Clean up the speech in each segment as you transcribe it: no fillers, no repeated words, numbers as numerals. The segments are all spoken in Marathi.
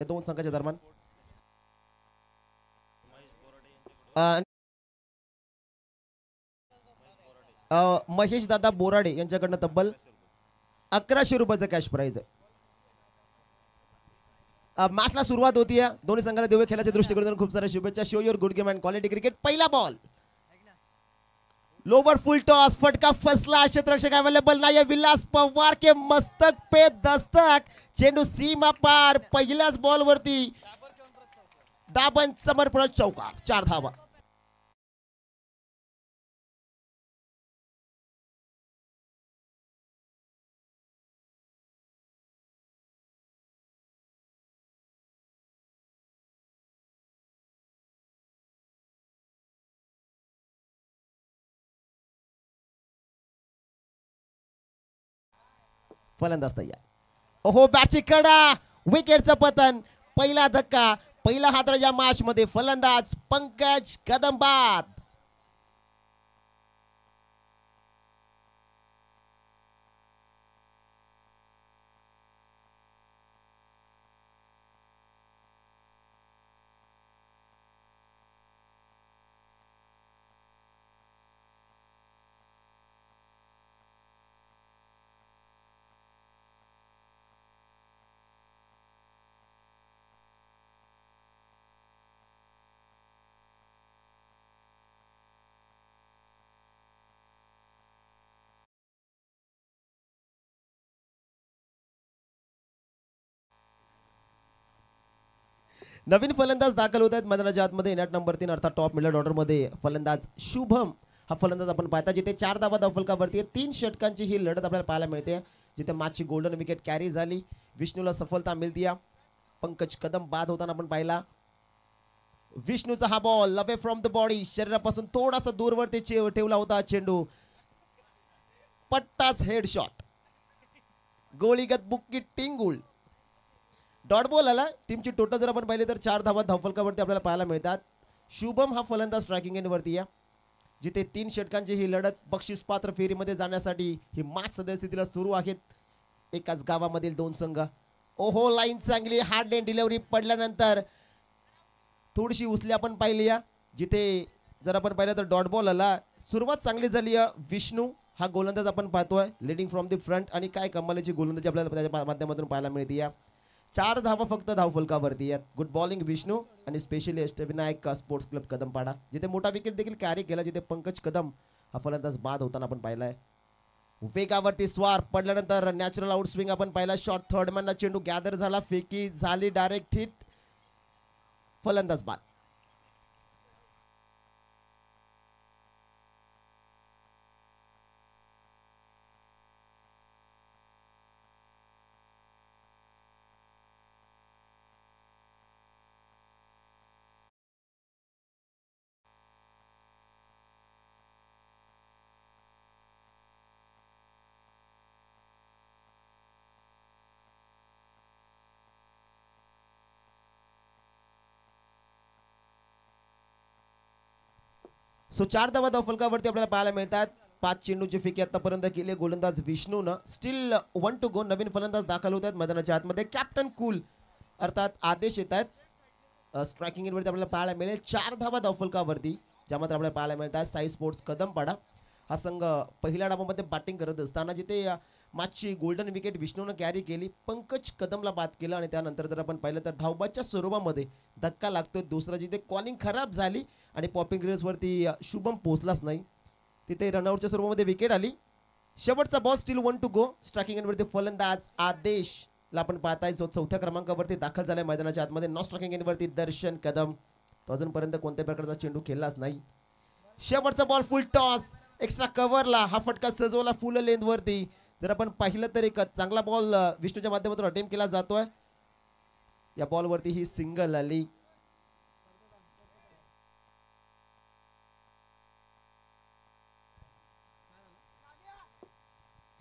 या दोन संघाच्या दरम्यान महेश दादा बोराडे यांच्याकडनं तब्बल 1100 रुपयाचं कॅश प्राइज आहे. मॅचला सुरुवात होतीये. दोन्ही संघाला देऊ खेळाच्या दृष्टिकोनातून खूप साऱ्या शुभेच्छा. Show your good game and quality cricket. पहिला बॉल लोवर फुल टॉस, फटका फसला. क्षेत्ररक्षक अवेलेबल नाही. विलास पवार के मस्तक पे दस्तक. चेंडू सीमा पार. पहिल्याच बॉल वरती दाबन समर्पण चौकार. 4 धावा. फलंदाज तयार. ओहो बॅटची कडा. विकेटचं पतन. पहिला धक्का. पहिला हात या मॅच मध्ये. फलंदाज पंकज कदम बाद. नवीन फलंदाज दाखल होत आहेत मैदानाच्या आतमध्ये. नॅट नंबर 3 अर्थात टॉप मिडल ऑर्डर मध्ये फलंदाज शुभम हा फलंदाज आपण पाहता. जिथे 4 धावा धावफलकावरती 3 षटकांची ही लढत आपल्याला पाहायला मिळते. जिथे मॅचची गोल्डन विकेट कॅरी झाली. विष्णूला सफलता मिळती. पंकज कदम बाद होताना आपण पाहिला. विष्णूचा हा ball away from the body. शरीरापासून थोडासा दूरवरती ठेवला होता चेंडू. पट्टाच हेड शॉट. गोळीगत बुक्की टिंगुल. डॉट बॉल आला. टीमची टोटल जर आपण पाहिले तर 4 धावा धावफलकावरती आपल्याला पाहायला मिळतात. शुभम हा फलंदाज स्ट्रायकिंग एंडवरती या. जिथे 3 षटकांची ही लढत बक्षीस पात्र फेरीमध्ये जाण्यासाठी ही मॅच सद्यस्थितीला सुरू आहेत. एकाच गावामधील 2 संघ. ओहो लाईन चांगली. हार्ड लाईन डिलिव्हरी पडल्यानंतर थोडीशी उचली आपण पाहिली या. जिथे जर आपण पाहिलं तर डॉट बॉल आला. सुरुवात चांगली झाली या. विष्णू हा गोलंदाज आपण पाहतोय लिडिंग फ्रॉम द फ्रंट. आणि काय कमालीची गोलंदाजी आपल्याला त्याच्या माध्यमातून पाहायला मिळते या. 4 धावा फक्त धावफलकावरती आहेत. गुड बॉलिंग विष्णू आणि स्पेशली अष्टविनायक स्पोर्ट्स क्लब कदमपाडा. जिथे मोठा विकेट देखील कॅरी केला. जिथे पंकज कदम हा फलंदाज बाद होताना आपण पाहिलाय. वेगावरती स्वार पडल्यानंतर नॅचरल आउट स्विंग आपण पाहिला. शॉर्ट थर्ड मॅनला चेंडू गॅदर झाला. फेकी झाली डायरेक्ट हिट. फलंदाज बाद. सो 4 धावा धावफलकावरती आपल्याला पाहायला मिळतात. 5 चेंडूची फेकी आतापर्यंत केली गोलंदाज विष्णूनं. स्टील 1 टू गो. नवीन फलंदाज दाखल होत आहेत मैदानाच्या आतमध्ये. कॅप्टन कूल अर्थात आदेश येत आहेत स्ट्रायकिंग वरती आपल्याला पाहायला मिळेल. 4 धावा धावफलकावरती ज्यामध्ये आपल्याला पाहायला मिळतात. साई स्पोर्ट्स कदमपाडा हा संघ पहिल्या डावामध्ये बॅटिंग करत असताना जिथे मॅचची गोल्डन विकेट विष्णूनं कॅरी केली. पंकज कदमला बाद केलं आणि त्यानंतर जर आपण पाहिलं तर धावबाच्या स्वरूपामध्ये धक्का लागतोय. दुसरा जिथे कॉलिंग खराब झाली आणि पॉपिंग रेसवरती शुभम पोहोचलाच नाही. तिथे रनआउटच्या स्वरूपामध्ये विकेट आली. शेवटचा ball still 1 to go. Striking एंडवरती फलंदाज आदेशला आपण पाहताय जो 4थ्या क्रमांकावरती दाखल झालाय मैदानाच्या आतमध्ये. नॉन स्ट्रायकिंग एंडवरती दर्शन कदम तो अजूनपर्यंत कोणत्या प्रकारचा चेंडू खेळलाच नाही. शेवटचा बॉल फुल टॉस. एक्स्ट्रा कव्हरला हा फटका सजवला फुल लेंथवरती. जर आपण पाहिलं तर एक चांगला बॉल विष्णूच्या माध्यमातून अटेम्प्ट केला जातोय. या बॉलवरती ही सिंगल आली.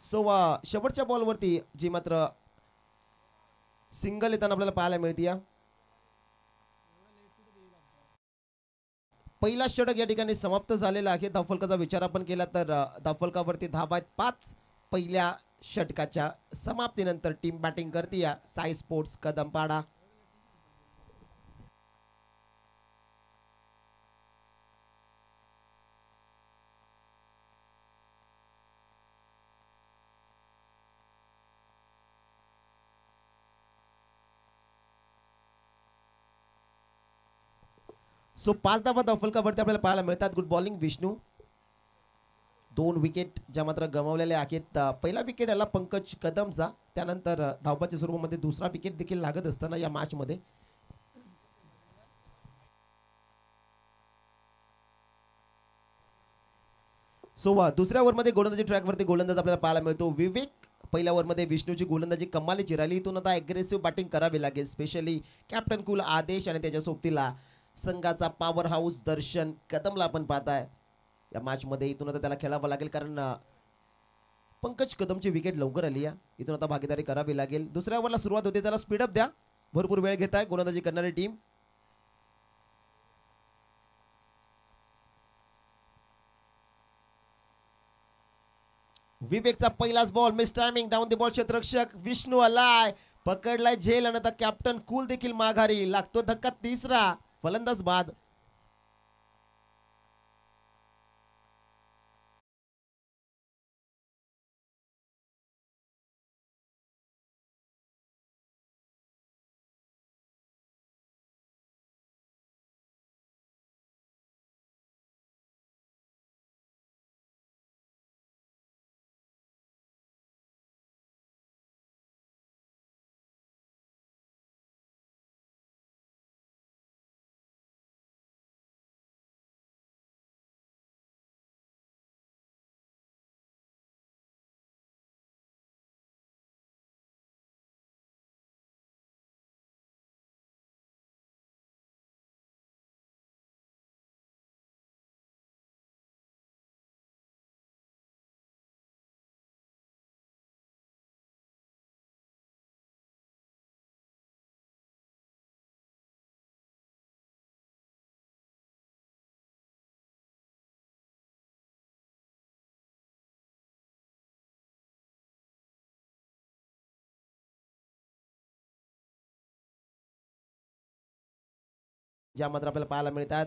सो शेवटच्या बॉलवरती जी मात्र सिंगल येताना आपल्याला पाहायला मिळते. पहिला षटक या ठिकाणी समाप्त झालेला आहे. धावफलकाचा विचार आपण केला तर धावफलकावरती धावा 5 पहिल्या षटकाच्या समाप्तीनंतर टीम बॅटिंग करते. साई स्पोर्ट्स कदमपाडा सो 5 धावा धावफलकावरती आपल्याला पाहायला मिळतात. Good bowling Vishnu. 2 विकेट ज्या मात्र गमावलेल्या आहेत. पहिला विकेट आला पंकज कदमचा, त्यानंतर धावपाच्या स्वरूपामध्ये दुसरा विकेट देखील लागत असताना या मॅच मध्ये सो दुसऱ्या ओव्हरमध्ये गोलंदाजी ट्रॅकवरती गोलंदाज आपल्याला पाहायला मिळतो विवेक. पहिल्या ओव्हरमध्ये विष्णूची गोलंदाजी कमालीची राहिली. इथून आता अग्रेसिव्ह बॅटिंग करावी लागेल, स्पेशली कॅप्टन कूल आदेश आणि त्याच्या सोबतीला संघाचा पॉवर हाऊस दर्शन कदमला आपण पाहताय या मॅच मध्ये. इथून आता त्याला खेळावं लागेल कारण पंकज कदमची विकेट लवकर आली आहे. इथून आता भागीदारी करावी लागेल. दुसऱ्या ओव्हरला सुरुवात होते, त्याला स्पीडअप द्या. भरपूर वेळ घेत आहे गोलंदाजी करणारी टीम. विवेकचा पहिलाच ball, miss timing, down the ball. क्षेत्ररक्षक विष्णू आलाय, पकडलाय झेल आणि आता कॅप्टन कूल देखील माघारी. लागतो धक्का तिसरा, फलंदाज बाद. ज्या मात्र आपल्याला पाहायला मिळतात.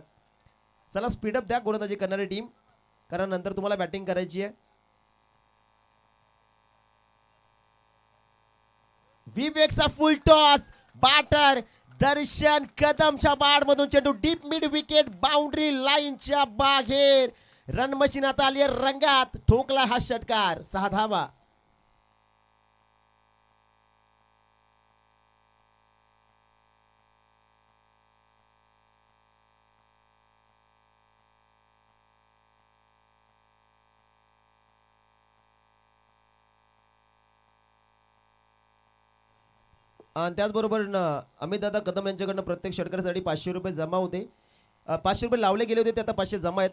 चला स्पीडअप द्या गोलंदाजी करणारी टीम, कारण नंतर तुम्हाला बॅटिंग करायची आहे. विवेकचा फुल टॉस, बॅटर दर्शन कदमच्या बाडमधून चेंडू डीप मिड विकेट, बाउंड्री लाईनच्या बाहेर. रन मशीन आता आली रंगात, ठोकला हा षटकार. 6 धावा. आणि त्याचबरोबर अमित दादा कदम यांच्याकडनं प्रत्येक षटकारासाठी 500 रुपये जमा होते. 500 रुपये लावले गेले होते, ते आता 500 जमा आहेत.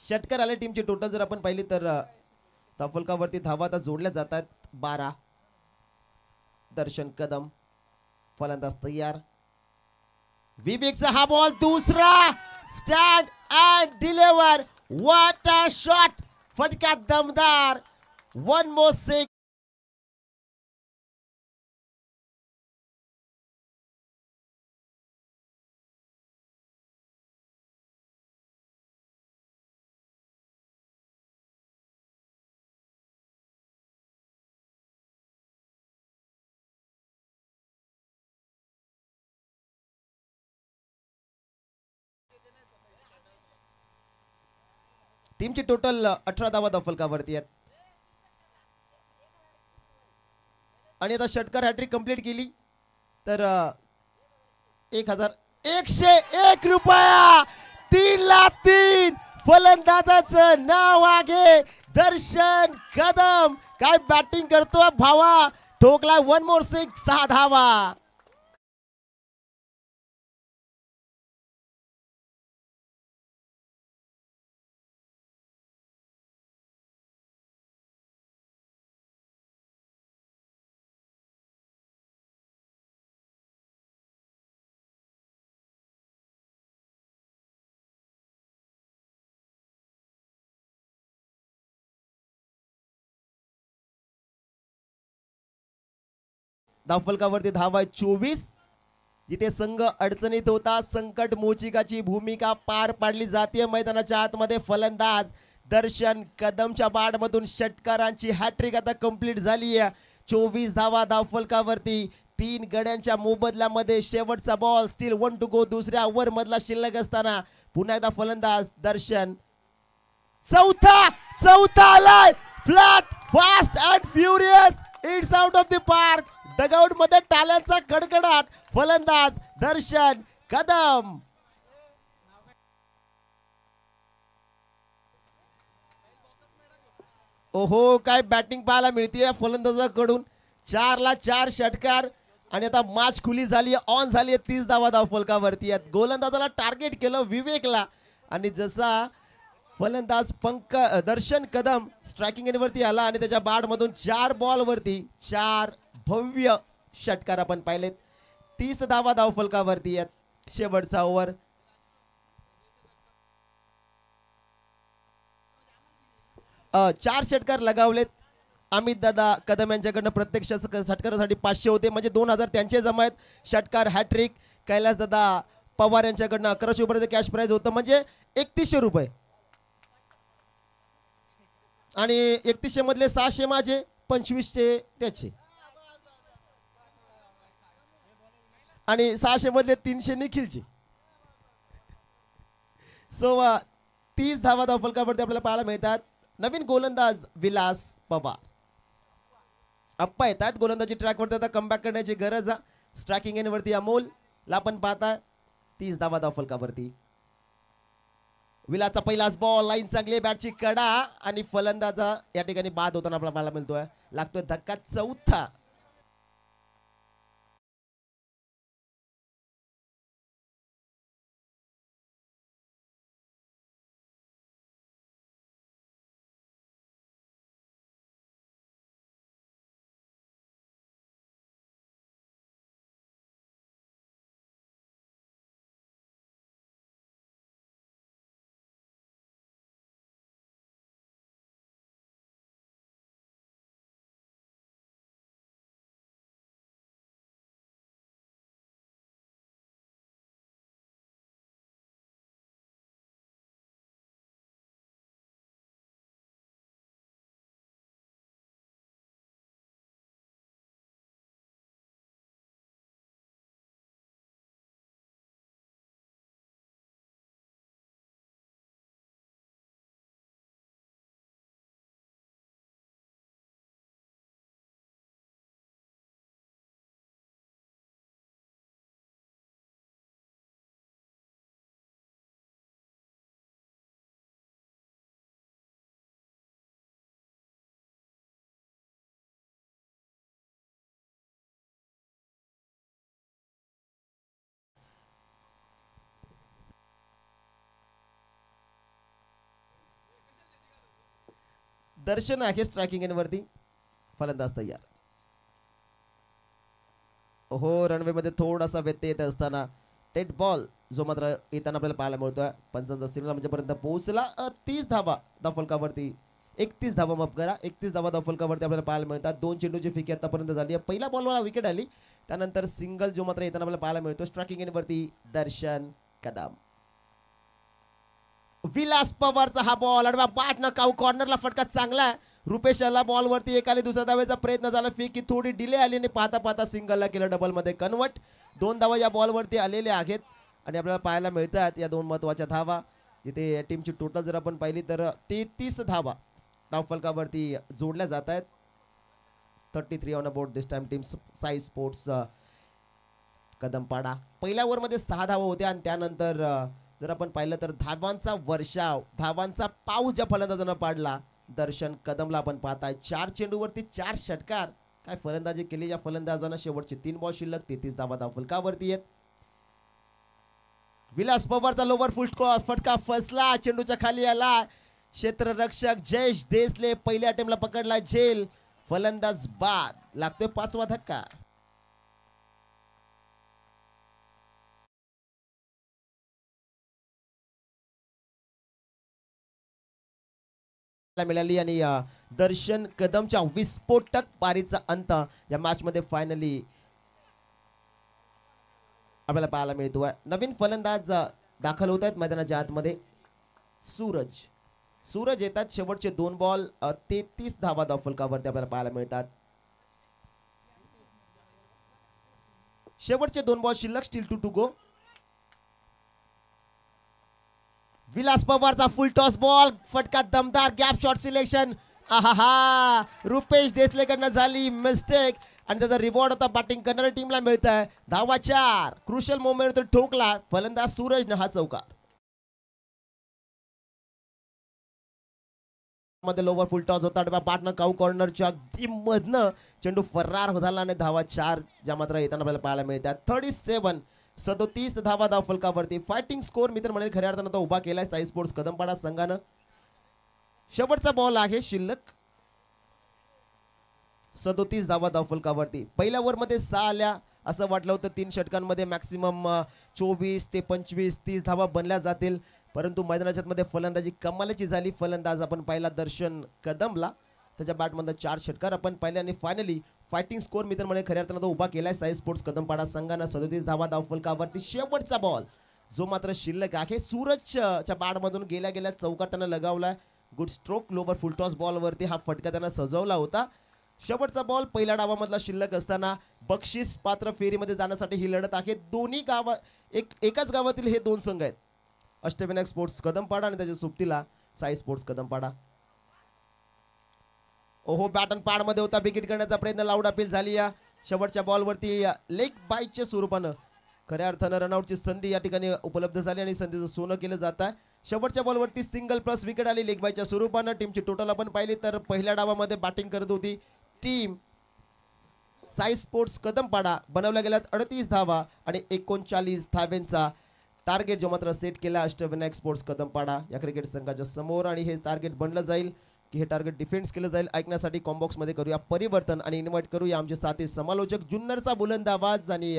षटकार आले टीमची टोटल जर आपण पाहिली तर धावफलकावरती धावा आता जोडल्या जातात 12. दर्शन कदम फलंदाज तयार. विवेकचा हा बॉल दुसरा, stand and deliver. What a shot, फटका दमदार. 1 more 6. टीमची टोटल 18 धावा धावफलकावरती आहेत. आणि आता षटकार हॅट्रिक कंप्लीट केली तर 1101 रुपया. 3 फलंदाजाचं नाव आहे दर्शन कदम. काय बॅटिंग करतो भावा, ठोकला 1 more 6. 6 धावा. धावफलकावरती धावा 24. जिथे संघ अडचणीत होता, संकट मोचिकाची भूमिका पार पाडली जाते मैदानाच्या आतमध्ये. फलंदाज दर्शन कदमच्या बाडमधून षटकारांची हॅट्रिक आता कंप्लीट झाली आहे. 24 धावा धावफलकावरती. 3 गड्यांच्या मोबदल्यामध्ये शेवटचा बॉल. स्टील 1 टू गो. दुसऱ्या ओव्हर मधला शिल्लक असताना पुन्हा एकदा फलंदाज दर्शन. चौथा आलाय. Flat, fast and furious. It's out of the park. Dugout मध्ये टाळ्यांचा कडकडाट. फलंदाज दर्शन कदम. ओहो, काय बॅटिंग पाहायला मिळते फलंदाजाकडून. 4 ला 4 षटकार आणि आता मॅच खुली झाली, ऑन झाली. 30 धावा धावफलकावरती आहेत. गोलंदाजाला टार्गेट केलं विवेकला आणि जसा फलंदाज दर्शन कदम स्ट्रायकिंग एंडवरती आला आणि त्याच्या बॅट मधून 4 बॉल वरती 4 भव्य षटकार आपण पाहिलेत. 30 धावा धावफलकावरती आहेत. शेवटचा ओव्हर. चार षटकार लगावलेत. अमित दादा कदम यांच्याकडनं प्रत्येक षटकारासाठी 500 होते, म्हणजे 2000 त्यांचे जमा आहेत. षटकार हॅट्रिक. कैलास दादा पवार यांच्याकडनं 1100 रुपयाचं कॅश प्राइज होतं, म्हणजे 3100 रुपये. आणि 3100 मधले 600 माझे, 2500 त्याचे आणि 600 मधले 300 निखिलचे. सो 30 धावा धावफलकावरती आपल्याला पाहायला मिळतात. नवीन गोलंदाज विलास पवार. अप्पा येतात गोलंदाजी ट्रॅकवरती. आता कमबॅक करण्याची गरज आहे. स्ट्रायकिंग एंडवरती अमोल ला पण पाहता. 30 धावा धावफलकावरती. विलासचा पहिलाच बॉल. लाईन चांगली. बॅटची कडा आणि फलंदाजा या ठिकाणी बाद होताना आपल्याला पाहायला मिळतोय. लागतोय धक्का. चौथा. दर्शन आहे स्ट्रायकिंग एंडवरती. फलंदाज तयार. हो, रनवे मध्ये थोडासा व्यत्यय येत असताना टेट बॉल जो मात्र येताना आपल्याला पाहायला मिळतोय. 55 म्हणजे पर्यंत पोहोचला. 30 धावा धावफलकावरती. 31 धावा माफ करा. 31 धावा धावफलकावरती आपल्याला पाहायला मिळतात. 2 चेंडूची फेकी आतापर्यंत झाली आहे. पहिल्या बॉलवर विकेट आली, त्यानंतर सिंगल जो मात्र येताना आपल्याला पाहायला मिळतो. स्ट्रायकिंग एंडवरती दर्शन कदम. विलास पवारचा हा बॉल अडवा बाट न काऊ. कॉर्नरला फटका चांगला. रुपेशला बॉल वरती एक आली. दुसऱ्या धावेचा प्रयत्न झाला. फेकी थोडी डिले आली आणि पाहता पाहता सिंगलला केलं डबल मध्ये कन्वर्ट. 2 धावा या बॉल वरती आलेल्या आहेत आणि आपल्याला पाहायला मिळतात या 2 महत्वाच्या धावा. जिथे टीमची टोटल जर आपण पाहिली तर 33 धावा धावफलकावरती जोडल्या जात आहेत. 33 on about this time team Sai sports Kadampada. पहिल्या ओव्हर मध्ये 6 धावा होत्या आणि त्यानंतर जर आपण पाहिलं तर धावांचा वर्षाव, धावांचा पाऊस ज्या फलंदाजानं पाडला दर्शन कदमला आपण पाहताय. 4 चेंडूवरती 4 षटकार. काय फलंदाजी केली या फलंदाजानं. शेवटचे 3 बॉल शिल्लक. 33 धावा धावफलकावरती आहेत. विलास पवारचा लोवर फुल क्रॉस फटका फसला. चेंडूच्या खाली आला. क्षेत्ररक्षक जयेश देसले पहिल्या अटेम्प्टला पकडला झेल. फलंदाज बाद. लागतोय 5वा धक्का. मिळाली आणि दर्शन कदमच्या विस्फोटक पारीचा अंत या मॅच मध्ये फायनली आपल्याला पाहायला मिळतोय. नवीन फलंदाज दाखल होत आहेत मैदानाच्या आतमध्ये. सूरज येतात. शेवटचे 2 बॉल 33 धावा धावफलकावरती आपल्याला पाहायला मिळतात. शेवटचे 2 बॉल शिल्लक. Still 2 to go. विलास पवारचा फुल टॉस बॉल. फटका दमदार. Gap shot selection. आहा, रुपेश देसलेकडनं झाली मिस्टेक आणि त्याचा रिवॉर्ड आता बॅटिंग करणाऱ्या टीमला मिळत आहे. धावा 4. क्रुशियल मोमेंट ठोकला फलंदाज सूरजनं हा चौकार. मध्ये लोवर फुल टॉस होता. पाटणं काऊ कॉर्नरच्या अगदी मधनं चेंडू फरार झाला आणि धावा 4 ज्या मात्र येताना आपल्याला पाहायला मिळतात. 37 धावा धाव फलकावरती. फायटिंग स्कोर मित्र म्हणे खऱ्या अर्थानं तो उभा केलाय साई स्पोर्ट्स कदमपाडा संघानं. शेवटचा बॉल आहे शिल्लक. 37 धावा धाव फलकावरती. पहिल्या ओव्हर मध्ये 6 आल्या असं वाटलं होतं. 3 षटकांमध्ये मॅक्सिमम 24 ते 25 30 धावा बनल्या जातील, परंतु मैदानाच्या मध्ये फलंदाजी कमालीची झाली. फलंदाज आपण पाहिला दर्शन कदमला. त्याच्या बॅटमध्ये 4 षटकार आपण पाहिले आणि फायनली फायटिंग स्कोर मित्र म्हणे खऱ्या अर्थानं तो उभा केलाय साई स्पोर्ट्स कदमपाडा संघानं. 37 धावा धाव फलकावरती. शेवटचा बॉल जो मात्र शिल्लक आहे सूरजच्या बॅटमधून गेल्या चौकार त्यानं लगावलाय. Good stroke. Lower full toss ball वरती हा फटका त्यानं सजवला होता. शेवटचा बॉल पहिल्या डावामधला शिल्लक असताना बक्षीस पात्र फेरीमध्ये जाण्यासाठी ही लढत आहे. दोन्ही एकाच गावातील हे 2 संघ आहेत. अष्टविनायक स्पोर्ट्स कदमपाडा आणि त्याच्या सुप्तीला साई स्पोर्ट्स कदमपाडा. ओहो, बॅट अँड पॅड मध्ये होता. विकेट करण्याचा प्रयत्न. लाऊड अपील झाली. या शेवटच्या बॉल वरती लेग बाईटच्या स्वरूपानं खऱ्या अर्थानं रनआउटची संधी या ठिकाणी उपलब्ध झाली आणि संधीचं सोनं केलं जात आहे. शेवटच्या बॉलवरती सिंगल प्लस विकेट आली लेग बायच्या स्वरूपानं. टीमची टोटल आपण पाहिली तर पहिल्या डावामध्ये बॅटिंग करत होती टीम साई स्पोर्ट्स कदमपाडा. बनवल्या गेल्यात 38 धावा आणि 39 धाव्यांचा टार्गेट जो मात्र सेट केला अष्टविनायक स्पोर्ट्स कदमपाडा या क्रिकेट संघाच्या समोर. आणि हे टार्गेट बनलं जाईल की हे टार्गेट डिफेन्स केलं जाईल. ऐकण्यासाठी कॉम्बॉक्स मध्ये करूया परिवर्तन आणि इन्व्हाइट करूया आमचे साथी समालोचक जुन्नरचा बुलंद आवाज आणि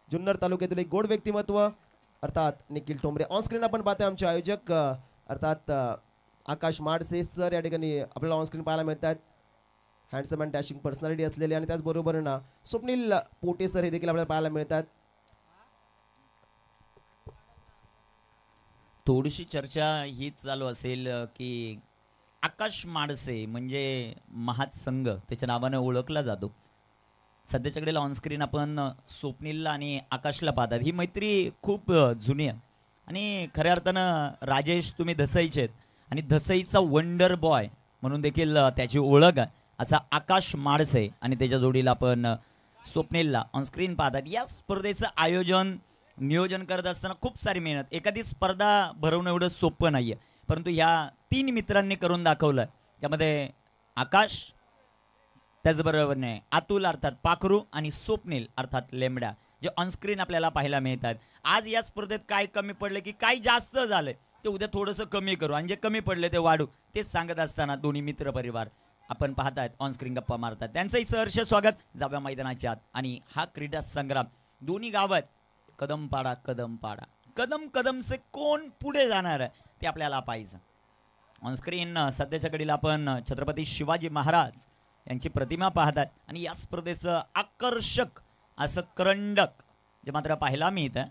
जुन्नर तालुक्यातील एक गोड व्यक्तिमत्व अर्थात निखिल ठोंबरे. ऑन स्क्रीन आपण पाहतोय आमचे आयोजक अर्थात आकाश माडसे सर या ठिकाणी आपल्याला ऑन स्क्रीन पाहायला मिळतात. हँडसम अँड डॅशिंग पर्सनॅलिटी असलेले आणि त्याचबरोबर ना स्वप्नील पोटे सर हे देखील आपल्याला पाहायला मिळतात. थोडीशी चर्चा हीच चालू असेल की आकाश माडसे म्हणजे महात संघ त्याच्या नावाने ओळखला जातो. सध्याच्या घडीला ऑनस्क्रीन आपण स्वप्नीलला आणि आकाशला पाहतात. ही मैत्री खूप जुनी आहे आणि खऱ्या अर्थानं राजेश तुम्ही धसईचे आहेत आणि धसईचा वंडर बॉय म्हणून देखील त्याची ओळख आहे असा आकाश माडसे आणि त्याच्या जोडीला आपण स्वप्नीलला ऑनस्क्रीन पाहतात. या स्पर्धेचं आयोजन नियोजन करत असताना खूप सारी मेहनत. एखादी स्पर्धा भरवणं एवढं सोपं नाही आहे, परंतु ह्या 3 मित्रांनी करून दाखवलं. त्यामध्ये आकाश, त्याचबरोबरने अतुल अर्थात पाखरू आणि स्वप्नील अर्थात लेमड्या जे ऑनस्क्रीन आपल्याला पाहायला मिळतात. आज या स्पर्धेत काय कमी पडले की काय जास्त झाले ते उद्या थोडंसं कमी करू आणि जे कमी पडले ते वाढू, तेच सांगत असताना दोन्ही मित्र परिवार आपण पाहतायत ऑनस्क्रीन गप्पा मारतात. त्यांचंही सहर्ष स्वागत जाव्या मैदानाच्या आत. आणि हा क्रीडा संग्राम दोन्ही गावात कदमपाडा कदमपाडा कदम कदम से कोण पुढे जाणार आहे ते आपल्याला पाहायचं. ऑनस्क्रीन सध्याच्या घडीला आपण छत्रपती शिवाजी महाराज यांची प्रतिमा पाहतात आणि या स्पर्धेचं आकर्षक असं करंडक जे मात्र पाहायला मिळतं.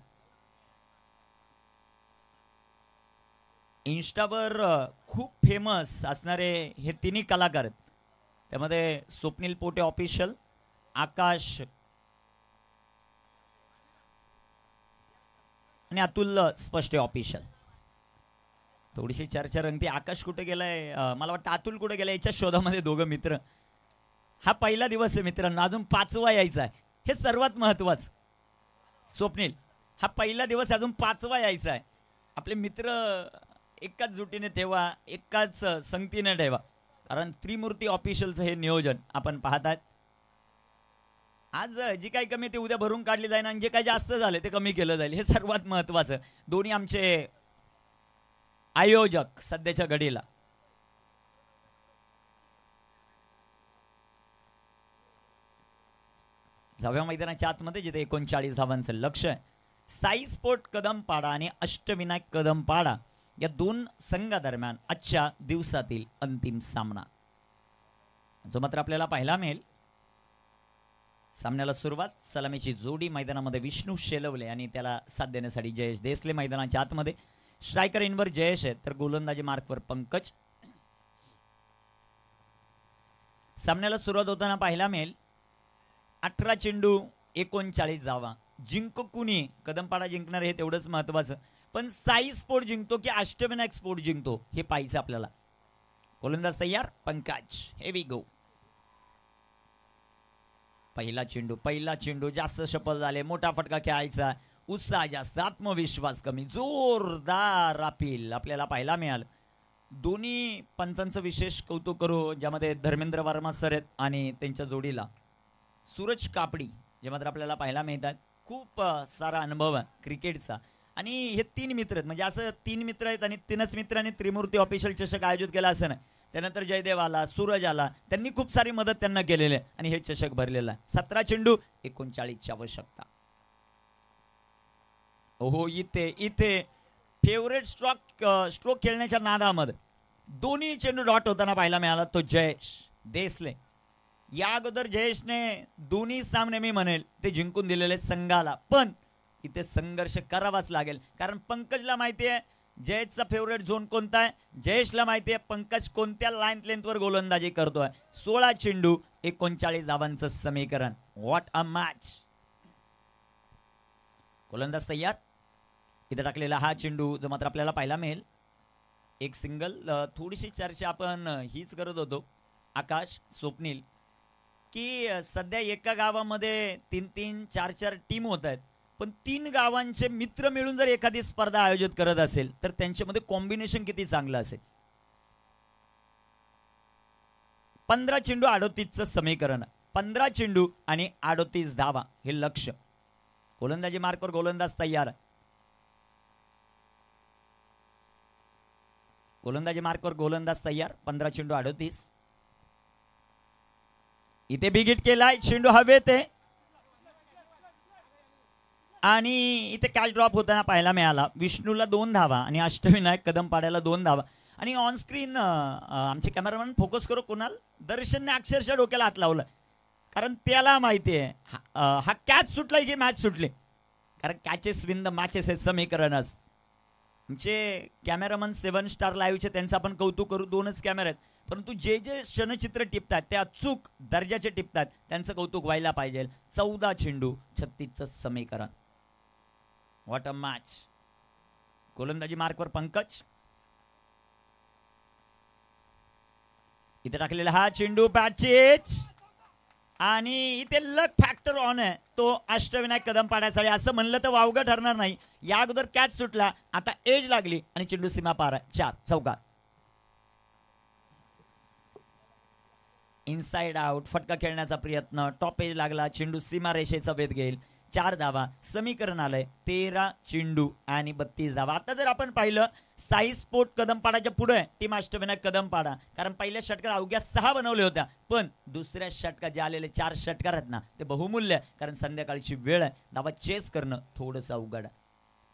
इन्स्टावर खूप फेमस असणारे हे 3 कलाकार आहेत. त्यामध्ये स्वप्नील पोटे ऑफिशियल, आकाश आणि अतुल स्पष्टे ऑफिशियल. थोडीशी चर्चा रंगती. आकाश कुठे गेलाय, मला वाटतं अतुल कुठे गेलाय याच्या शोधामध्ये दोघं मित्र. हा पहिला दिवस आहे मित्रांनो, अजून 5वा यायचा आहे, हे सर्वात महत्वाचं. स्वप्नील हा पहिला दिवस, अजून 5वा यायचा आहे. आपले मित्र एकाच जुटीने ठेवा, एकाच संगतीने ठेवा, कारण त्रिमूर्ती ऑफिशियलचं हे नियोजन आपण पाहतात. आज जी काही कमी ते उद्या भरून काढली जाईल आणि जे काही जास्त झाले ते कमी केलं जाईल, हे सर्वात महत्वाचं. दोन्ही आमचे आयोजक सध्याच्या घडीला जाव्या मैदानाच्या आतमध्ये जिथे 39 धावांचं लक्ष आहे. साई स्पोर्ट कदमपाडा आणि अष्टविनायक कदमपाडा या 2 संघादरम्यान आजच्या दिवसातील अंतिम सामना जो मात्र आपल्याला पाहायला मिळेल. सामन्याला सुरुवात सलामीची जोडी मैदानामध्ये विष्णू शेलवले आणि त्याला साथ देण्यासाठी जयेश देसले मैदानाच्या आतमध्ये. स्ट्रायकर इनवर जयेश आहे तर गोलंदाजी मार्कवर पंकज. सामन्याला सुरुवात होताना पाहायला मिळेल 18 चेंडू 39 धावा जिंको कुणी, कदमपाडा जिंकणार हे तेवढंच महत्वाचं, पण साई स्पोर्ट जिंकतो की अष्टविनायक स्पोर्ट जिंकतो हे पाहिजे आपल्याला. गोलंदाज तयार, पंकज, हे वी गो. पहिला चेंडू जास्त सफल झाले, मोठा फटका खेळायचा, उत्साह जास्त, आत्मविश्वास कमी, जोरदार अपील आपल्याला पाहायला मिळालं. दोन्ही पंचांचं विशेष कौतुक करू, ज्यामध्ये धर्मेंद्र वर्मा सर आहेत आणि त्यांच्या जोडीला सूरज कापडी, जे मात्र आपल्याला पाहायला मिळतात. खूप सारा अनुभव आहे क्रिकेटचा. आणि हे 3 मित्र आहेत, म्हणजे असं 3 मित्र आहेत आणि 3च मित्रांनी त्रिमूर्ती ऑफिशियल चषक आयोजित केला असं नाही. त्यानंतर जयदेव आला, सूरज आला, त्यांनी खूप सारी मदत त्यांना केलेली आहे आणि हे चषक भरलेलं आहे. 17 चेंडू 39ची आवश्यकता. हो, इथे फेवरेट स्ट्रोक खेळण्याच्या नादामध्ये दोन्ही चेंडू डॉट होताना पाहायला मिळाला तो जयेश देसले. या अगोदर जयेशने दोन्ही सामने मी म्हणेल ते जिंकून दिलेले संघाला, पण इथे संघर्ष करावाच लागेल, कारण पंकजला माहिती आहे जयेशचा फेवरेट झोन कोणता आहे, जयेशला माहिती आहे पंकज कोणत्या लाईन लेंथवर गोलंदाजी करतोय. 16 चेंडू 39 धावांचं समीकरण. What a match. गोलंदाज तयार. इथे टाकलेला हा चेंडू जो मात्र आपल्याला पाहायला मिळेल एक सिंगल. थोडीशी चर्चा आपण हीच करत होतो आकाश, स्वप्नील, की सध्या एका गावामध्ये 3-3, 4-4 टीम होत आहेत, पण 3 गावांचे मित्र मिळून जर एखादी स्पर्धा आयोजित करत असेल तर त्यांच्यामध्ये कॉम्बिनेशन किती चांगलं असेल. 15 चेंडू 38चं समीकरण. 15 चेंडू आणि 38 धावा हे लक्ष्य. गोलंदाजी मार्कवर गोलंदाज तयार. गोलंदाजी मार्कवर गोलंदाज तयार. 15 चेंडू 38. इथे बिग हिट केलाय, चेंडू हवेत आहे आणि इथे कॅच ड्रॉप होताना पाहायला मिळाला. विष्णूला 2 धावा आणि अष्टविनायक कदमपाड्याला 2 धावा. आणि ऑन स्क्रीन आमचे कॅमेरामॅन फोकस करू कुणाल, दर्शनने अक्षरशः डोक्याला हात लावला, कारण त्याला माहिती आहे हा कॅच सुटला की मॅच सुटली, कारण कॅचेस विन द मॅचेस हे समीकरण असतं. आमचे कॅमेरामन 7 स्टार लाईव्हचे त्यांचं आपण कौतुक करू, 2च कॅमेरे आहेत, परंतु जे क्षणचित्र टिपतात ते अचूक दर्जाचे टिपतात, त्यांचं कौतुक व्हायला पाहिजे. 14 चेंडू 36चं समीकरण. What a match. गोलंदाजी मार्कवर पंकज. इथे टाकलेला हा चेंडू पॅचेच आणि इथे लक फॅक्टर ऑन आहे तो अष्टविनायक कदमपाड्यासाठी, असं म्हणलं तर वावगं ठरणार नाही. या अगोदर कॅच सुटला, आता एज लागली आणि चेंडू सीमा पार आहे. 4 चौकार. इनसाइड आउट फटका खेळण्याचा प्रयत्न, टॉप एज लागला, चेंडू सीमा रेषेचा वेध घेईल. 4 धावा समीकरण आलंय. 13 चेंडू आणि 32 धावा. आता जर आपण पाहिलं साई स्पोर्ट कदमपाडाच्या पुढे टीम अष्टविनायक कदमपाडा, कारण पहिल्या षटकात अवघ्या 6 बनवल्या होत्या, पण दुसऱ्या षटकात जे आलेले 4 षटकार आहेत ना ते बहुमूल्य, कारण संध्याकाळची वेळ आहे, धावा चेस करणं थोडंसं अवघड आहे.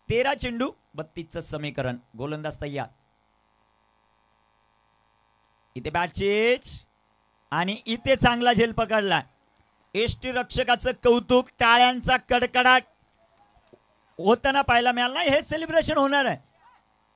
13 चेंडू 32चं समीकरण. गोलंदाज तयार. इथे बॅट चेज आणि इथे चांगला झेल पकडला. एसटी रक्षकाचं कौतुक, टाळ्यांचा कडकडाट होताना पाहायला मिळाला नाही. हे सेलिब्रेशन होणार आहे,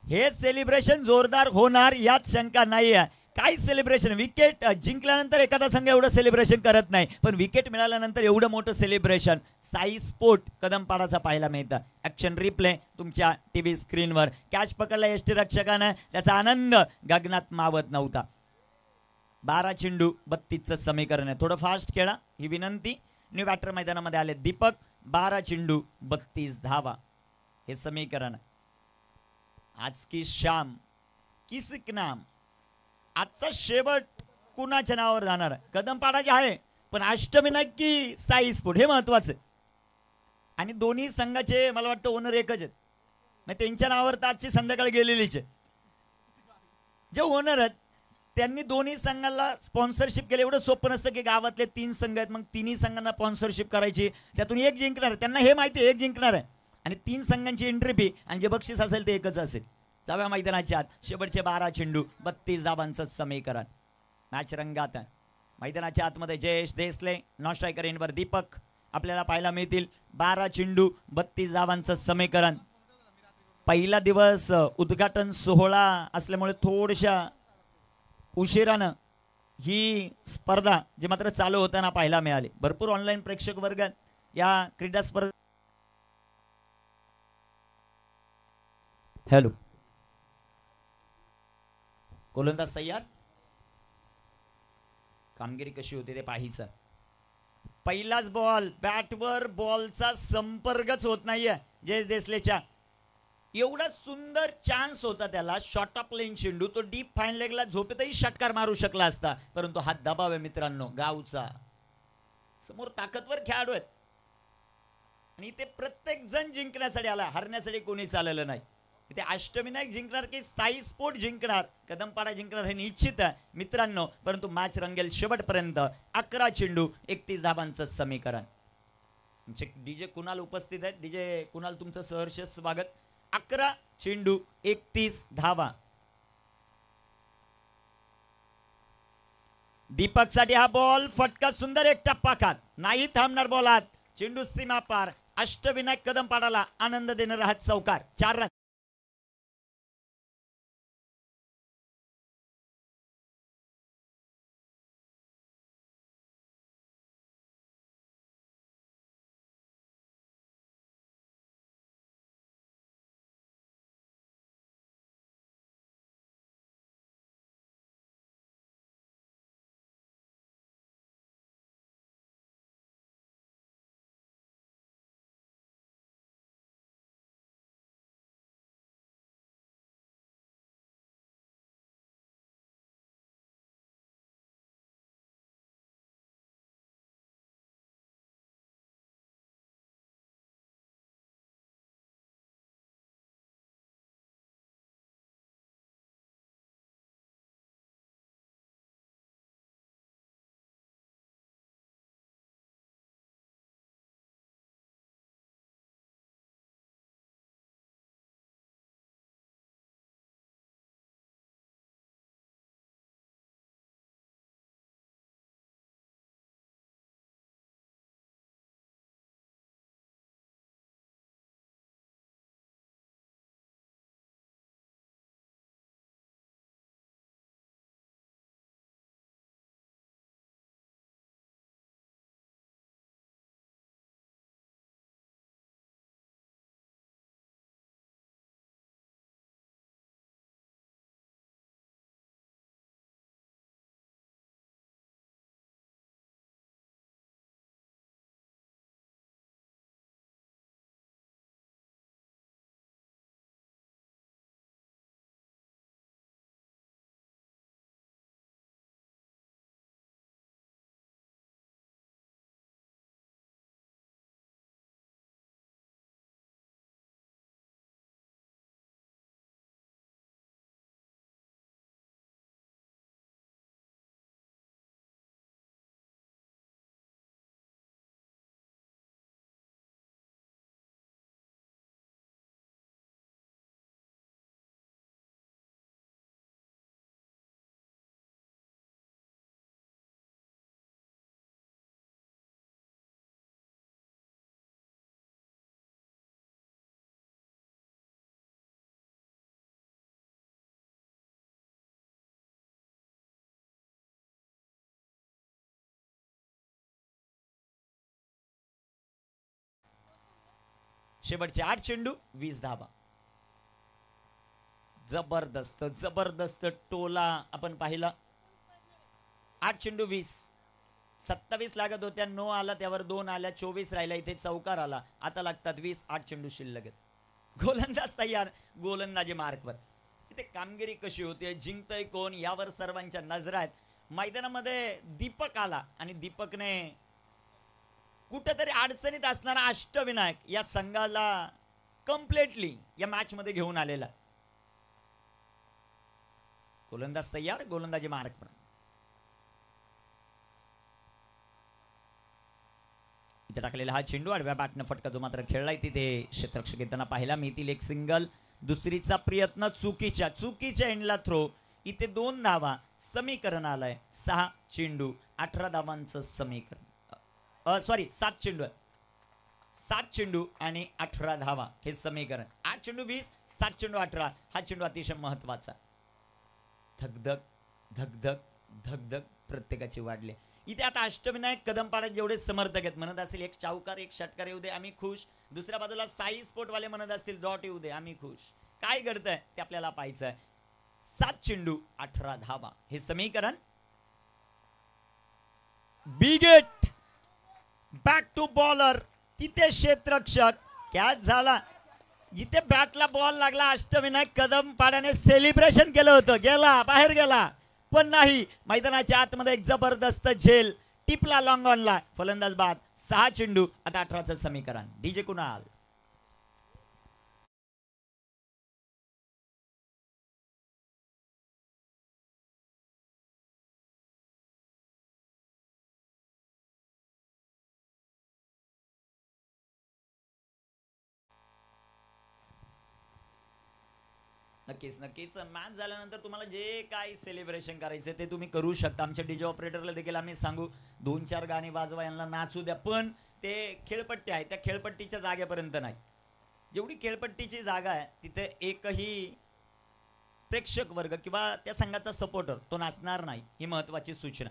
हे सेलिब्रेशन जोरदार होणार यात शंका नाही आहे. काय सेलिब्रेशन. विकेट जिंकल्यानंतर एखादा संघ एवढं सेलिब्रेशन करत नाही, पण विकेट मिळाल्यानंतर एवढं मोठं सेलिब्रेशन साई स्पोर्ट कदमपाडाचा पाहायला मिळतं. ॲक्शन रिप्ले तुमच्या टीव्ही स्क्रीनवर. कॅच पकडला एसटी रक्षकानं, त्याचा आनंद गगनात मावत नव्हता. 12 चेंडू 32चं समीकरण आहे. थोडं फास्ट खेळा ही विनंती. न्यू बॅटर मैदानामध्ये आले दीपक. 12 चेंडू 32 धावा हे समीकरण. आज की शाम किसक नाम. आजचा शेवट कुणाच्या नावावर जाणार आहे. कदमपाडाचे आहे, पण अष्टविनायक की साई स्पोर्ट हे महत्वाचं आहे. आणि दोन्ही संघाचे मला वाटतं ओनर एकच आहेत, मग त्यांच्या नावावर तर आजची संध्याकाळ गेलेलीच आहे. जे ओनर आहेत त्यांनी दोन्ही संघाला स्पॉन्सरशिप केले. एवढं सोपं नसतं की गावातले 3 संघ आहेत, मग तिन्ही संघांना स्पॉन्सरशिप करायची, त्यातून एक जिंकणार आहे. त्यांना हे माहिती आहे एक जिंकणार आहे आणि 3 संघांची एंट्री फी आणि जे बक्षीस असेल ते एकच असेल. जाव्या मैदानाच्या आत शेवटचे 12 चेंडू 32 धावांचं समीकरण. मॅच रंगात आहे. मैदानाच्या आतमध्ये जयेश देसले, नॉन स्ट्रायकर एंडवर दीपक आपल्याला पाहायला मिळतील. 12 चेंडू 32 धावांचं समीकरण. पहिला दिवस उद्घाटन सोहळा असल्यामुळे थोड्याशा उशिरानं ही स्पर्धा जी मात्र चालू होताना पाहायला मिळाली. भरपूर ऑनलाईन प्रेक्षक वर्ग या क्रीडा स्पर्धा हॅलो, गोलंदाज तयार. कामगिरी कशी होते ते पाहायचं. पहिलाच बॉल, बॅटवर बॉलचा संपर्कच होत नाहीये जयेश देसलेच्या. एवढा सुंदर चान्स होता त्याला, शॉर्ट ऑफ लेन चेंडू, तो डीप फाईन लेगला झोपेतही षटकार मारू शकला असता, परंतु हा दबाव आहे मित्रांनो गावचा. समोर ताकदवर खेळाडू आहेत आणि ते प्रत्येक जण जिंकण्यासाठी आला, हरण्यासाठी कोणीच आलेलं नाही. इथे अष्टविनायक जिंकणार की साई स्पोर्ट जिंकणार, कदमपाडा जिंकणार हे निश्चित आहे मित्रांनो, परंतु मॅच रंगेल शेवटपर्यंत. 11 चेंडू 31 धावांचं समीकरण. आमचे डीजे कुणाल उपस्थित आहेत. डीजे कुणाल तुमचं सहर्ष स्वागत. 11 चेंडू 31 धावा. दीपक साठी हा बॉल, फटका, सुंदर एक टप्पा खात, नाही थांबणार बॉलात, चेंडू सीमा पार. अष्टविनायक कदमपाडाला आनंद देणारा हा चौकार. 4 रन. शेवटचे 8 चेंडू 20 धावा. जबरदस्त जबरदस्त टोला आपण पाहिला. 8 चेंडू 20, 27 लागत होत्या, 9 आला, त्यावर 2 आल्या, 24 राहिला, इथे चौकार आला, आता लागतात 20. 8 चेंडू शिल्लक आहेत. गोलंदाज तयार, गोलंदाजी मार्कवर. इथे कामगिरी कशी होते, जिंकतय कोण यावर सर्वांच्या नजरा आहेत. मैदानामध्ये दीपक आला आणि दीपकने कुठेतरी अडचणीत असणारा अष्टविनायक या संघाला कम्प्लिटली या मॅच मध्ये घेऊन आलेला. गोलंदाज तयार, गोलंदाजी मार्कवर. इथे टाकलेला हा चेंडू आडव्या बॅटनं फटका जो मात्र खेळलाय तिथे क्षेत्ररक्षक येताना पाहिला. मिळतील एक सिंगल. दुसरीचा प्रयत्न चुकीच्या एंडला थ्रो. इथे 2 धावा. समीकरण आलंय 6 चेंडू 18 धावांचं समीकरण. सॉरी 7 चेंडू, 7 चेंडू आणि 18 धावा हे समीकरण. 8 चेंडू 20, 7 चेंडू 18. हा चेंडू अतिशय महत्वाचा. धगधग धगधग धगधग प्रत्येकाची वाढले. इथे आता अष्टविनायक कदमपाडा जेवढे समर्थक आहेत म्हणत असतील एक चौकार एक षटकार येऊ दे आम्ही खुश. दुसऱ्या बाजूला साई स्पोर्ट वाले म्हणत असतील डॉट येऊ दे आम्ही खुश. काय घडतंय ते आपल्याला पाहायचं आहे. 7 चेंडू 18 धावा हे समीकरण. बिगेट बॅक टू बॉलर, तिथे क्षेत्ररक्षक कॅच झाला. जिथे बॅटला बॉल लागला अष्टविनायक कदम पाड्याने सेलिब्रेशन केलं होतं, गेला बाहेर गेला, पण नाही, मैदानाच्या आतमध्ये एक जबरदस्त झेल टिपला लॉंग ऑनला. फलंदाज बाद. 6 चेंडू आता 18चं समीकरण. डीजे कुणाल. नक्कीच नक्कीच. मॅच झाल्यानंतर तुम्हाला जे काय सेलिब्रेशन करायचं ते तुम्ही करू शकता. आमच्या डीजे ऑपरेटरला देखील आम्ही सांगू 2-4 गाणी वाजवा, यांना नाचू द्या, पण ते खेळपट्टी आहे त्या खेळपट्टीच्या जागेपर्यंत नाही. जेवढी खेळपट्टीची जागा आहे तिथे एकही प्रेक्षक वर्ग किंवा त्या संघाचा सपोर्टर तो नाचणार नाही, ही महत्वाची सूचना.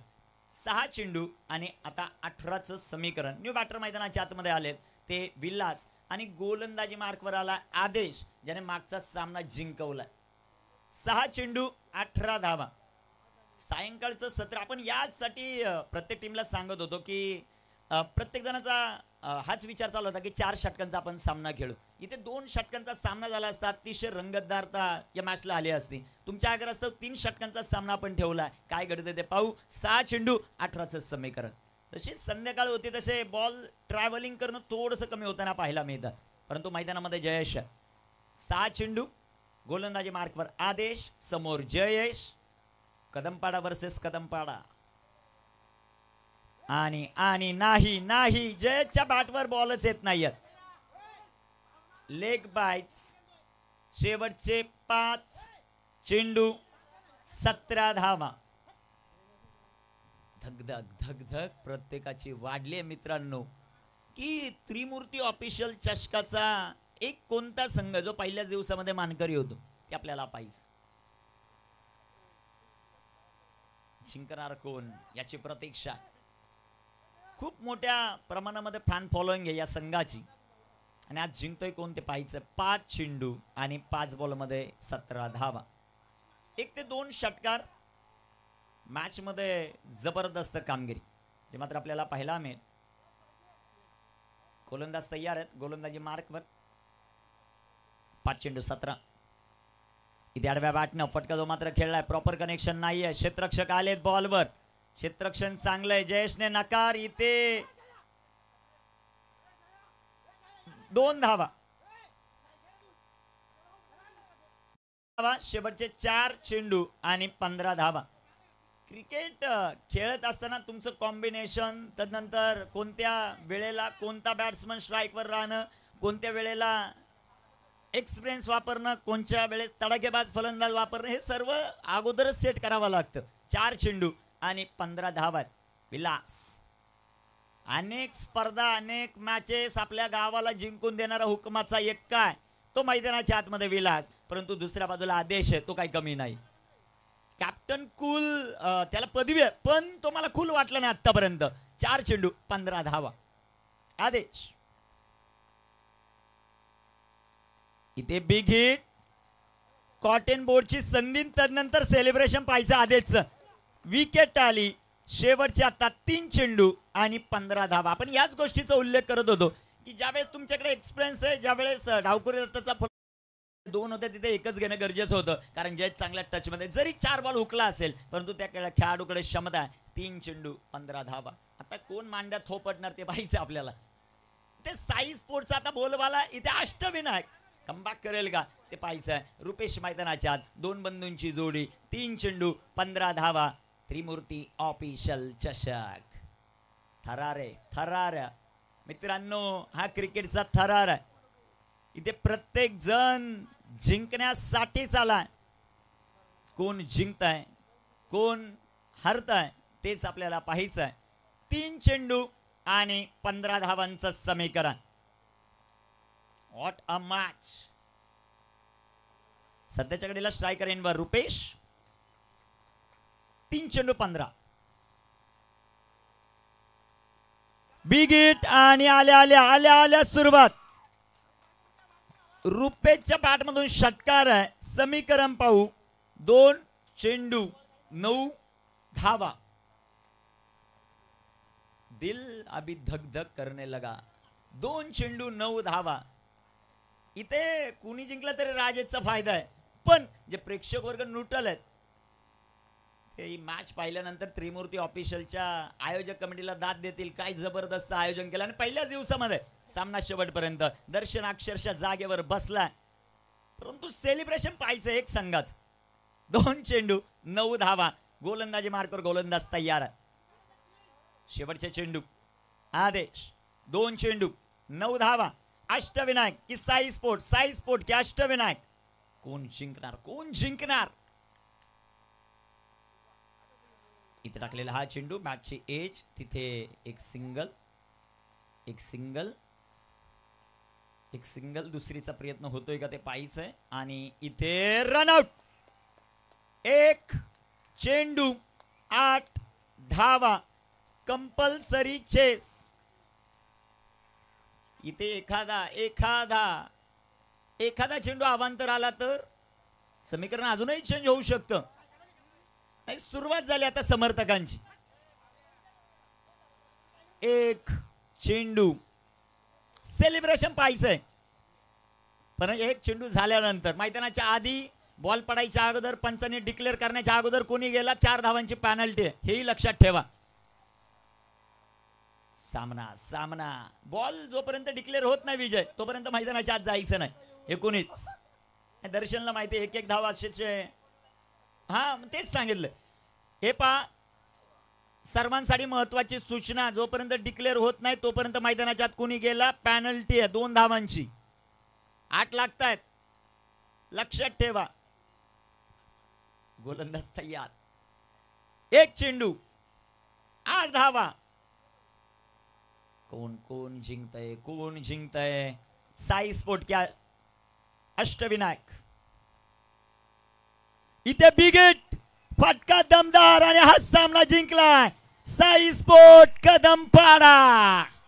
6 चेंडू आणि आता 18चं समीकरण. न्यू बॅटर मैदानाच्या आतमध्ये आलेत ते विलास आणि गोलंदाजी मार्कवर आला आदेश, ज्याने मागचा सामना जिंकवलाय. 6 चेंडू 18 धावा. सायंकाळचं सत्र आपण याचसाठी प्रत्येक टीमला सांगत होतो की प्रत्येक जणाचा हाच विचार चालू होता की 4 षटकांचा आपण सामना खेळू. इथे 2 षटकांचा सामना झाला असता, अतिशय रंगतदारता या मॅचला आली असती. तुमच्या आग्रहास्तव 3 षटकांचा सामना आपण ठेवला. काय घडते ते पाहू. 6 चेंडू 18चं समीकरण. तशी संध्याकाळ होती तसे बॉल ट्रॅव्हलिंग करणं थोडंसं कमी होताना पाहायला मिळतं, परंतु मैदानामध्ये जयेश. 6 चेंडू गोलंदाजी मार्कवर आदेश, समोर जयेश. कदमपाडा वर्सेस कदमपाडा. आणि आणि नाही नाही, जयेशच्या बॅटवर बॉलच येत नाहीये. Leg byes. शेवटचे 5 चेंडू 17 धावा. धगधग धगधग प्रत्येकाची वाढली मित्रांनो, की त्रिमूर्ती ऑफिशियल चषकाचा एक कोणता संघ जो पहिल्याच दिवसामध्ये मानकरी होतो ते आपल्याला पाहिजे. जिंकणार कोण याची प्रतीक्षा. खूप मोठ्या प्रमाणामध्ये फॅन फॉलोइंग आहे या संघाची आणि आज जिंकतोय कोण ते पाहायचं. 5 चेंडू आणि 5 बॉलमध्ये 17 धावा. 1 ते 2 षटकार मॅच मध्ये जबरदस्त कामगिरी जे मात्र आपल्याला पाहायला मिळेल. गोलंदाज तयार आहेत, गोलंदाजी मार्कवर. 5 चेंडू 17. इथे आडव्या बॅटनं फटका जो मात्र खेळलाय, प्रॉपर कनेक्शन नाहीये. क्षेत्ररक्षक आलेत बॉलवर, क्षेत्ररक्षण चांगलंय. जयेशने नकार. इथे 2 धावा. शेवटचे 4 चेंडू आणि 15 धावा. क्रिकेट खेळत असताना तुमचं कॉम्बिनेशन, त्यानंतर कोणत्या वेळेला कोणता बॅट्समन स्ट्राईकवर राहणं, कोणत्या वेळेला एक्सपिरियन्स वापरणं, कोणत्या वेळेस तडाखेबाज फलंदाज वापरणं, हे सर्व अगोदरच सेट करावं लागतं. 4 चेंडू आणि 15 धावा. विलास. अनेक स्पर्धा, अनेक मॅचेस आपल्या गावाला जिंकून देणारा हुकमाचा एक काय तो मैदानाच्या आतमध्ये विलास, परंतु दुसऱ्या बाजूला आदेश आहे, तो काही कमी नाही. कॅप्टन कूल, त्याला पदवी आहे पण तो मला कूल वाटला नाही आतापर्यंत. 4 चेंडू 15 धावा. आदेश. इथे बिग हिट. कॉटन बोर्डची संधी, त्यानंतर सेलिब्रेशन पाहायचं आदेशचं. विकेट आली. शेवटच्या आता 3 चेंडू आणि 15 धावा. आपण याच गोष्टीचा उल्लेख करत होतो की ज्यावेळेस तुमच्याकडे एक्सपिरियन्स आहे, ज्यावेळेस डावखुरी रत्ताचा 2 होते तिथे एकच घेणं गरजेचं होतं, कारण जय चांगल्या टचमध्ये जरी 4 बॉल हुकला असेल परंतु त्या खेळाडूकडे क्षमता आहे. 3 चेंडू 15 धावा. आता कोण मांड्या थोपटणार ते पाहायचं आपल्याला. ते साई स्पोर्ट्सचा आता बोलवाला इथे अष्टविनायक कमबॅक करेल का ते पाहायचं आहे. रुपेश मैदानाच्या आत 2 बंधूंची जोडी. 3 चेंडू 15 धावा. त्रिमूर्ती ऑफिशियल चषक. थरारे थरार मित्रांनो, हा क्रिकेटचा थरार आहे. इथे प्रत्येक जण जिंकण्यासाठीच आलाय. कोण जिंकताय कोण हरताय तेच आपल्याला पाहायचं आहे. 3 चेंडू आणि 15 धावांचं समीकरण. What a match. सध्याच्या घडीला स्ट्रायकर इनवर रुपेश. 3 चेंडू 15. बिग हिट आणि आल्या आल्या आल्या आल्या सुरुवात. रुपेशच्या बॅटमधून षटकार आहे. समीकरण पाहू. 2 चेंडू 9 धावा. दिल अभी धक धक करने लगा. 2 चेंडू 9 धावा. इथे कुणी जिंकलं तरी राजेशचा फायदा आहे, पण जे प्रेक्षक वर्ग न्यूट्रल आहेत ते ही मॅच पाहिल्यानंतर त्रिमूर्ती ऑफिशियलच्या आयोजक कमिटीला दाद देतील. काय जबरदस्त आयोजन केलं आणि पहिल्याच दिवसामध्ये सामना शेवटपर्यंत दर्शन अक्षरशः जागेवर बसला. परंतु सेलिब्रेशन पाहायचं एक संघाच. 2 चेंडू 9 धावा. गोलंदाजी मार्कवर गोलंदाज तयार आहे. शेवटचे चेंडू आदेश. 2 चेंडू 9 धावा. अष्टविनायक की साई स्पोर्ट की अष्टविनायक. कोण जिंकणार. इथे टाकलेला हा चेंडू. मॅचची एज तिथे एक सिंगल दुसरीचा प्रयत्न होतोय का ते पाहायचंय. आणि इथे रनआउट. 1 चेंडू 8 धावा. Compulsory chess. इथे एखादा चेंडू अवांतर आला तर समीकरण अजूनही चेंज होऊ शकतं. नाही, सुरुवात झाली आता समर्थकांची. 1 चेंडू सेलिब्रेशन पाहायचंय, पण 1 चेंडू झाल्यानंतर मैदानाच्या आधी बॉल पडायच्या अगोदर पंचांनी डिक्लेअर करण्याच्या अगोदर कोणी गेला 4 धावांची पेनल्टी आहे, हेही लक्षात ठेवा. सामना बॉल जोपर्यंत डिक्लेअर होत नाही विजय तोपर्यंत मैदानाच्या आत जायचं नाही. 19 दर्शनला माहिती 1-1 धावा असेचे. हा तेच सांगितलं. हे पहा, सर्वांसाठी महत्वाची सूचना. जोपर्यंत डिक्लेअर होत नाही तोपर्यंत मैदानाच्या आत कोणी गेला पेनल्टी आहे 2 धावांची. 8 लागतायत, लक्षात ठेवा. गोलंदाज तयार. 1 चेंडू 8 धावा. कोण जिंकतंय. साई स्पोर्ट क्या अष्टविनायक. इथे बिग हिट, फटका दमदार आणि हा सामना जिंकलाय साई स्पोर्ट कदमपाडा.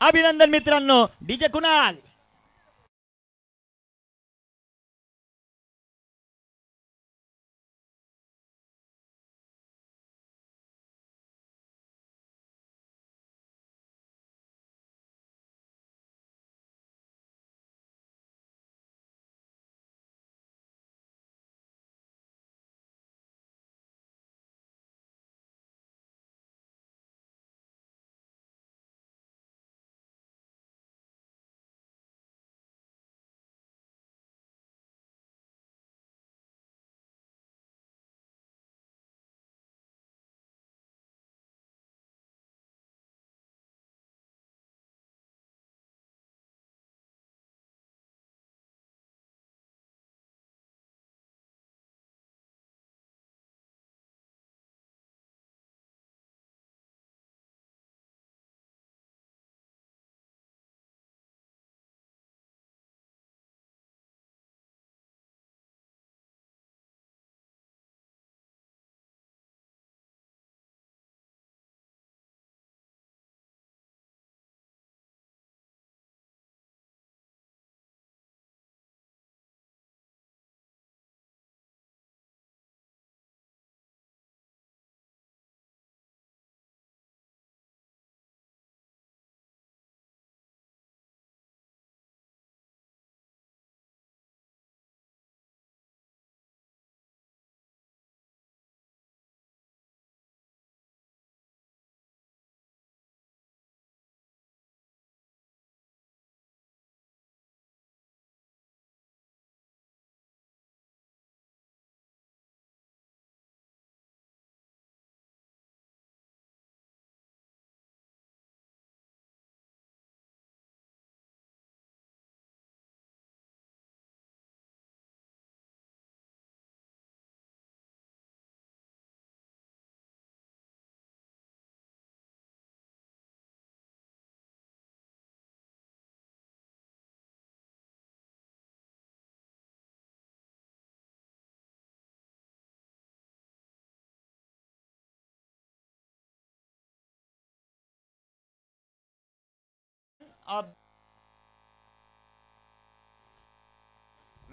अभिनंदन मित्रांनो. DJ Kunal.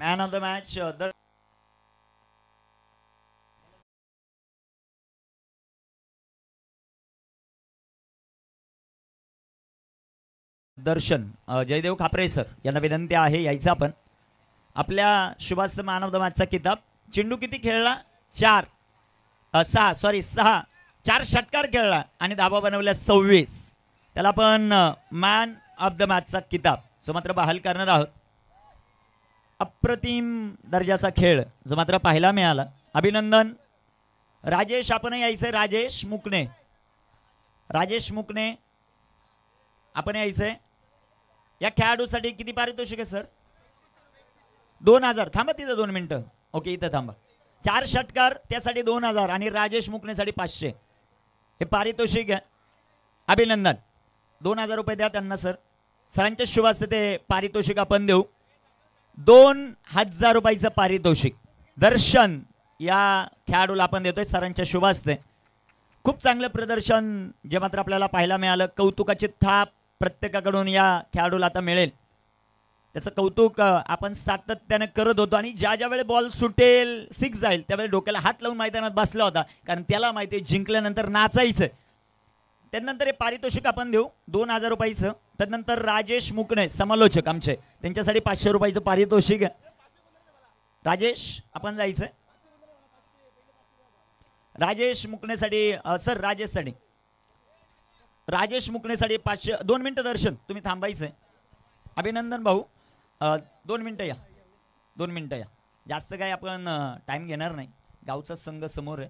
Man of the match Darshan Jaydev Khapre sir यांना विनंती आहे यायचं आपण. आपल्या शुभास्थ मॅन ऑफ द मॅचचा किताब. चेंडू किती खेळला? 6 4 षटकार खेळला आणि धाबा बनवल्या 26. त्याला पण मॅन ऑफ द मॅचचा किताब जो मात्र बहाल करणार आहोत. अप्रतिम दर्जाचा खेळ जो मात्र पाहायला मिळाला. अभिनंदन. राजेश आपण यायचंय. राजेश मुकणे आपण यायचंय. या खेळाडूसाठी किती पारितोषिक आहे सर? 2000. थांबा तिथं 2 मिनिटं. ओके इथं थांबा. 4 षटकार त्यासाठी 2000 आणि राजेश मुकणेसाठी 500 हे पारितोषिक आहे. अभिनंदन. 2000 रुपये द्या त्यांना सर. सरांच्या शुभ असते ते पारितोषिक आपण देऊ. 2000 रुपयाचं पारितोषिक दर्शन या खेळाडूला आपण देतोय सरांच्या शुभ असते. खूप चांगलं प्रदर्शन जे मात्र आपल्याला पाहायला मिळालं. कौतुकाची थाप प्रत्येकाकडून या खेळाडूला आता मिळेल. त्याचं कौतुक आपण सातत्याने करत होतो आणि ज्या ज्या वेळेस बॉल सुटेल 6 जाईल त्यावेळेस डोक्याला हात लावून मैदानात बसला होता कारण त्याला माहिती आहे जिंकल्यानंतर नाचायचं. त्यानंतर हे पारितोषिक आपण देऊ 2000 रुपयाचं. त्यानंतर राजेश मुकणे समालोचक आमचे त्यांच्यासाठी 500 रुपयाचं पारितोषिक आहे. राजेश आपण जायचं. राजेश मुकणेसाठी सर राजेश मुकणेसाठी 500. 2 मिनिटं दर्शन तुम्ही थांबायचंय. अभिनंदन भाऊ 2 मिनिटं या. 2 मिनिटं या. जास्त काय आपण टाइम घेणार नाही. गावचा संघ समोर आहे.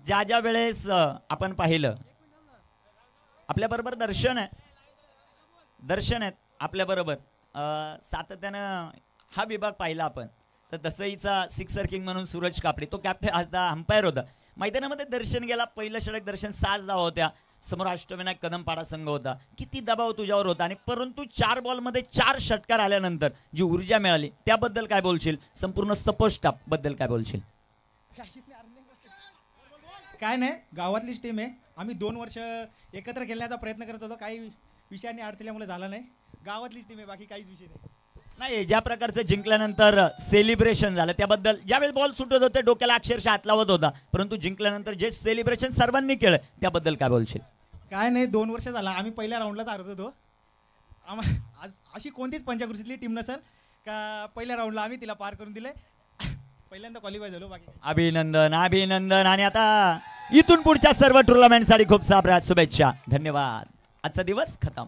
ज्या ज्या वेळेस आपण पाहिलं आपल्याबरोबर दर्शन आहेत आपल्याबरोबर सातत्यानं हा विभाग पाहिला आपण तर दसईचा सिक्सर किंग म्हणून सूरज कापडे तो कॅप्टन आज अंपायर होता. मैदानामध्ये दर्शन गेला. पहिलं षटक दर्शन 6 धावा होत्या. समोर अष्टविनायक कदमपाडा संघ होता. किती दबाव तुझ्यावर होता आणि परंतु 4 बॉलमध्ये 4 षटकार आल्यानंतर जी ऊर्जा मिळाली त्याबद्दल काय बोलशील? संपूर्ण सपोर्ट स्टाफ बद्दल काय बोलशील? काय नाही गावातलीच टीम आहे. आम्ही 2 वर्ष एकत्र खेळण्याचा प्रयत्न करत होतो. काही विषयांनी अडथळ्यामुळे झाला नाही. गावातलीच टीम आहे बाकी काहीच विषय नाही. ज्या प्रकारचं जिंकल्यानंतर सेलिब्रेशन झालं त्याबद्दल ज्यावेळेस बॉल सुटत होते डोक्याला अक्षरशः हात लावत होता परंतु जिंकल्यानंतर जे सेलिब्रेशन सर्वांनी केलं त्याबद्दल काय बोलशील? काय नाही 2 वर्ष झाला आम्ही पहिल्या राऊंडलाच हरत होतो. अशी कोणतीच पंचकृषीतली टीम नसेल का पहिल्या राऊंडला आम्ही तिला पार करून दिले. पहिल्यांदा क्वालिफाय झालो बाकी. अभिनंदन. आणि आता इथून पुढच्या सर्व टुर्नामेंटसाठी खूप साऱ्या शुभेच्छा. धन्यवाद. आजचा दिवस खतम.